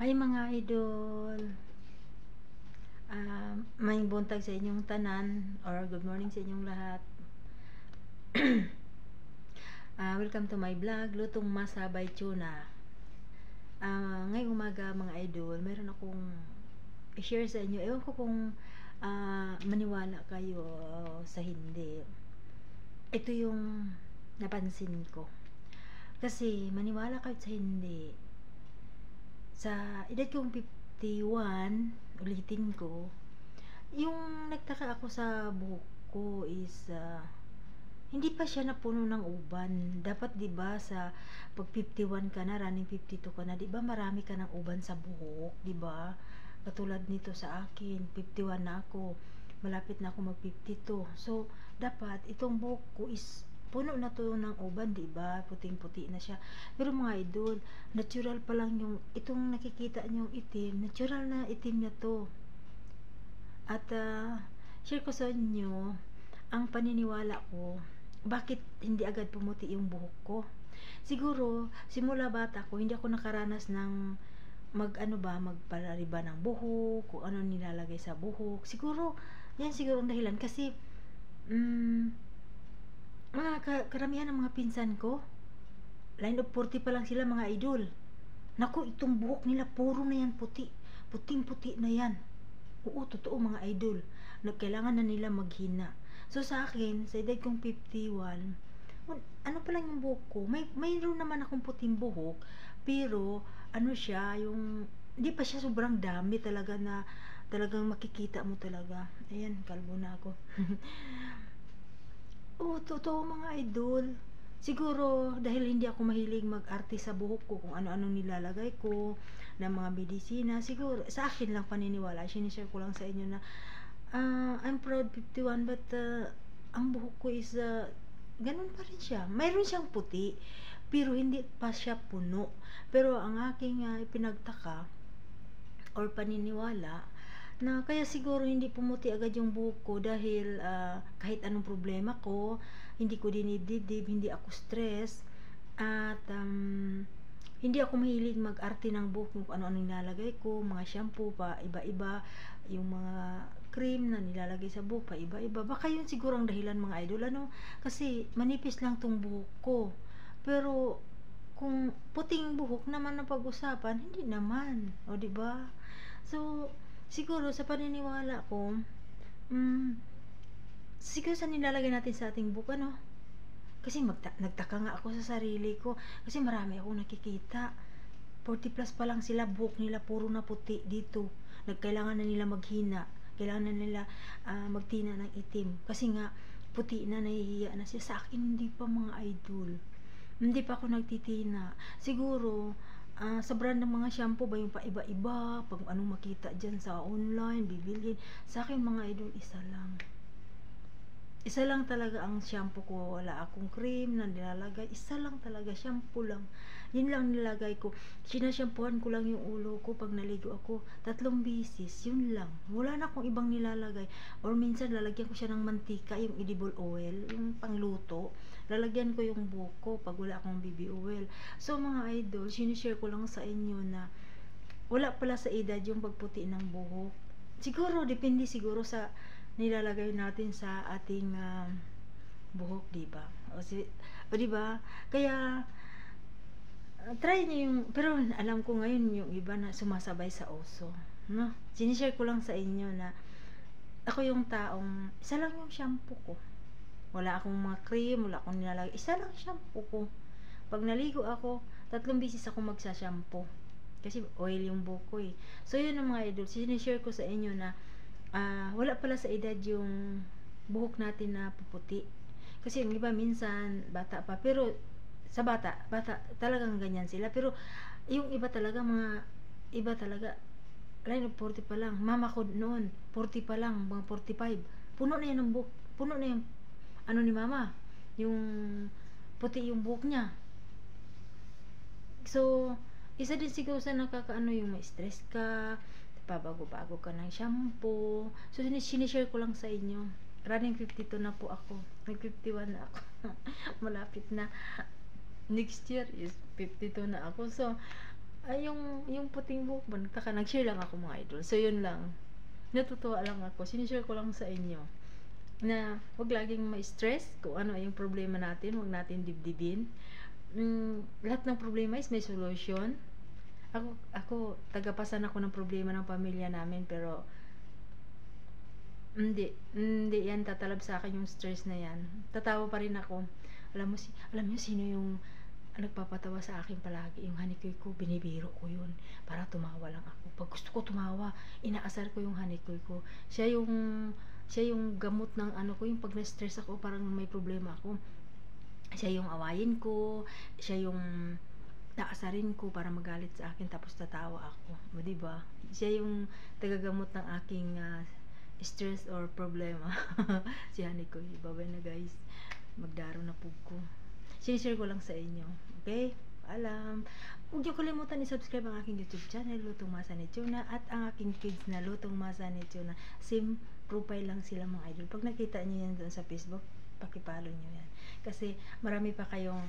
Ay mga idol, may buntag sa inyong tanan or good morning sa inyong lahat. Welcome to my vlog, Lutong Masabay Tuna. Ngayong umaga mga idol, meron akong i-share sa inyo. Ewan ko kung maniwala kayo sa hindi. Ito yung napansin ko. Kasi maniwala kayo sa hindi. Sa edad kong 51, ulitin ko, yung nagtaka ako sa buhok ko is hindi pa siya napuno ng uban. Dapat 'di ba sa pag 51 ka na, running 52 ka na, 'di ba marami ka ng uban sa buhok, 'di ba? Katulad nito sa akin, 51 na ako. Malapit na ako mag 52. So, dapat itong buhok ko is puno na to ng uban, 'di ba? Puting-puti na siya. Pero mga idol, natural pa lang yung itong nakikita niyo itim, natural na itim niya to. At share ko sa inyo ang paniniwala ko bakit hindi agad pumuti yung buhok ko. Siguro simula bata ko hindi ako nakaranas ng magpalariba ng buhok, kung ano nilalagay sa buhok. Siguro yan siguro ang dahilan kasi karamihan ng mga pinsan ko line of 40 pa lang sila mga idol. Naku, itong buhok nila puro na yan puti, puting-puti na yan. Oo, totoo mga idol. Kailangan na nila maghina. So sa akin, sa edad kong 51, ano pa lang yung buhok ko? Mayroon naman akong puting buhok, pero ano siya, yung hindi pa siya sobrang dami talaga na talagang makikita mo talaga. Ayan, kalbo na ako. Oo, totoo mga idol. Siguro dahil hindi ako mahilig mag-arte sa buhok ko, kung ano-ano nilalagay ko ng mga medisina, siguro sa akin lang paniniwala, sinishare ko lang sa inyo na I'm proud 51 but ang buhok ko is ganun pa rin siya. Mayroon siyang puti pero hindi pa siya puno. Pero ang aking ipinagtaka or paniniwala na kaya siguro hindi pumuti agad yung buhok ko dahil kahit anong problema ko, hindi ko dinidibdib, hindi ako stress, at hindi ako mahilig mag-arte ng buhok kung ano-ano nilalagay ko, mga shampoo pa, iba-iba, yung mga cream na nilalagay sa buhok pa, iba-iba. Baka yun siguro ang dahilan mga idol, ano? Kasi manipis lang tong buhok ko. Pero kung puting buhok naman na pag-usapan, hindi naman. O, di ba? So, siguro sa paniniwala ko, siguro sa nilalagay natin sa ating buhok, ano? Kasi nagtaka nga ako sa sarili ko. Kasi marami akong nakikita. 40 plus pa lang sila, buhok nila puro na puti dito. Kailangan na nila maghina. Kailangan na nila magtina ng itim. Kasi nga, puti na, nahihiya na siya. Sa akin, hindi pa mga idol. Hindi pa ako nagtitina. Siguro, sa brand ng mga shampoo ba yung pa iba-iba, pag anong makita dyan sa online, bibilin. Sa akin mga idol, isa lang talaga ang shampoo ko. Wala akong cream na nilalagay. Isa lang talaga, shampoo lang. Yun lang nilagay ko. Sinashampuan ko lang yung ulo ko pag naligo ako. 3 bisis, yun lang. Wala na akong ibang nilalagay. Or minsan lalagyan ko siya ng mantika, yung edible oil, yung pangluto. Lalagyan ko yung buhok ko pag wala akong BB oil. So mga idol, sinishare ko lang sa inyo na wala pala sa edad yung pagputi ng buhok. Siguro, depende siguro sa nilalagay natin sa ating buhok, diba? O diba? Kaya try niyo yung, pero alam ko ngayon yung iba na sumasabay sa uso, no? Sinishare ko lang sa inyo na ako yung taong isa lang yung shampoo ko. Wala akong mga cream, wala akong nilalagay. Isa lang shampoo ko. Pag naligo ako, 3 bisis ako magsashampoo. Kasi oil yung buhok ko eh. So yun ang mga idol, sinishare ko sa inyo na wala pala sa edad yung buhok natin na puputi. Kasi yung iba minsan bata pa, pero sa bata talagang ganyan sila. Pero yung iba talaga line of 40 pa lang. Mama ko noon 40 pa lang, mga 45, puno na yan ng buhok, puno na yung ano ni mama, yung puti yung buhok niya. So isa din siguro sa nakakaano yung may stress ka, pabago-bago ka ng shampoo. So sinishare ko lang sa inyo. Running 52 na po ako. Nag 51 na ako. Malapit na. Next year is 52 na ako. So Ay, yung puting buhok ba, nag-share lang ako mga idol. So, yun lang. Natutuwa lang ako. Sinishare ko lang sa inyo na wag laging ma-stress kung ano yung problema natin. Wag natin dibdibin. Lahat ng problema is may solution. Ako, tagapasan ako ng problema ng pamilya namin, pero hindi yan tatalab sa akin yung stress na yan. Tatawa pa rin ako. Alam mo sino yung nagpapatawa sa akin palagi? Yung hanikoy ko, binibiro ko yun para tumawa lang ako. Pag gusto ko tumawa, inaasar ko yung hanikoy ko. Siya yung gamot ng ano ko, yung pag na-stress ako, parang may problema ako. Siya yung awayin ko, siya yung taasarin ko para magalit sa akin tapos tatawa ako. O, diba? Siya yung tagagamot ng aking stress or problema. Si Honey ko. Babay na guys. Magdaro na po ko. Sinishare ko lang sa inyo. Okay? Paalam. Huwag niyo kalimutan i-subscribe ang aking YouTube channel, Lutong Masa ni Tuna, at ang aking page na Lutong Masa ni Tuna. Same profile lang sila mga idol. Pag nakita niyo yan doon sa Facebook, pakipalo niyo yan. Kasi marami pa kayong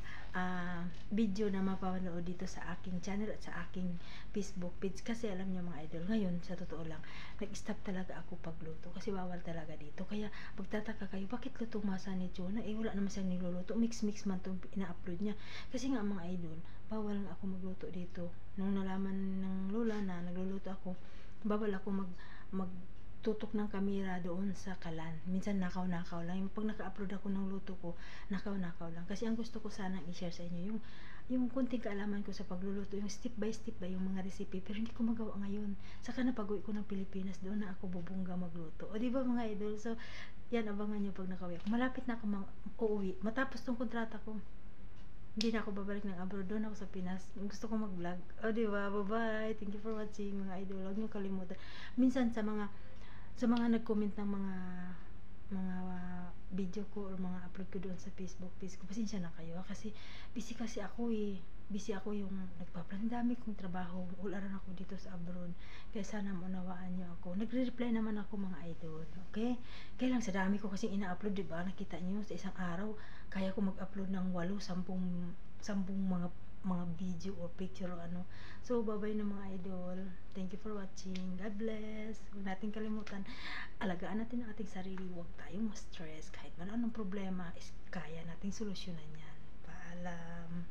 video na mapapanood dito sa aking channel at sa aking Facebook page. Kasi alam niyo mga idol, ngayon sa totoo lang, nag-stop talaga ako pagluto kasi bawal talaga dito. Kaya magtataka kayo, bakit Lutong Masa ni Tuna? Wala naman siyang niluluto. Mix man itong ina-upload niya. Kasi nga mga idol, bawal nga ako magluto dito. Nung nalaman ng lola na nagluluto ako, bawal ako magtutok ng kamera doon sa kalan. Minsan nakaw-nakaw lang. Yung pag naka-upload ako ng luto ko, nakaw-nakaw lang. Kasi ang gusto ko sanang i-share sa inyo, yung kunting kaalaman ko sa pagluluto, yung step by step ba yung mga recipe, pero hindi ko magawa ngayon. Saka napag-uwi ko ng Pilipinas, doon na ako bubungga magluto. O diba mga idol? So, yan, abangan nyo pag nakauwi ako. Malapit na ako uuwi. Matapos tong kontrata ko, hindi na ako babalik ng abroad, doon ako sa Pinas. Gusto ko mag-vlog. O diba? Bye-bye. Thank you for watching mga idol. Huwag nyo kalimutan. Minsan sa mga nag-comment ng mga video ko or mga upload ko doon sa Facebook page ko, pasensya na kayo kasi busy kasi ako busy ako yung nagpa-plan, dami kong trabaho, ularan ako dito sa abroad, kaya sana maunawaan nyo ako. Nagre-reply naman ako mga idol, okay? Kaya lang sa dami ko kasi ina-upload, diba? Nakita nyo sa isang araw kaya ko mag-upload ng 8, 10 mga video or picture o ano. So, bye-bye na mga idol. Thank you for watching. God bless. Huwag natin kalimutan, alagaan natin ang ating sarili. Huwag tayong ma-stress. Kahit man anong problema, is kaya nating solusyonan yan. Paalam.